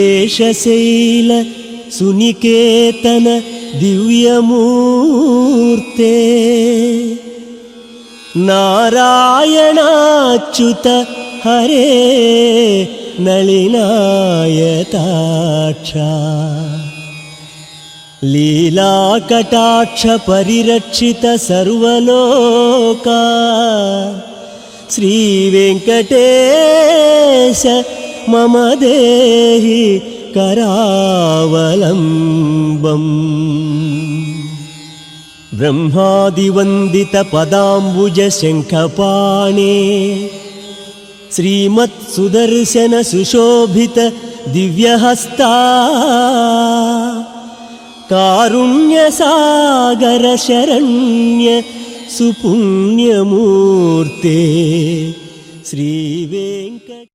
ಶ್ರೀಶೇಷಶೈಲ ಸುನಿಕೇತನ ದಿವ್ಯಮೂರ್ತೆ ನಾರಾಯಣಾಚ್ಯುತ ಹರೇ ನಳಿನಾಯತಾಕ್ಷ ಲೀಲಾಕಟಾಕ್ಷ ಪರಿರಕ್ಷಿತ ಸರ್ವಲೋಕ ಶ್ರೀ ವೆಂಕಟೇಶ ಮಮ ದೇಹಿ ಕರಾವಲಂಬಂ ಬ್ರಹ್ಮಾದಿವಂದಿತ ಪದಾಂಬುಜ ಶಂಖಪಾಣೇ ಶ್ರೀಮತ್ ಸುದರ್ಶನ ಸುಶೋಭಿತ ದಿವ್ಯಹಸ್ತಾ ಕಾರುಣ್ಯ ಸಾಗರ ಶರಣ್ಯ ಸುಪುಣ್ಯಮೂರ್ತೆ ಶ್ರೀ ವೆಂಕಟ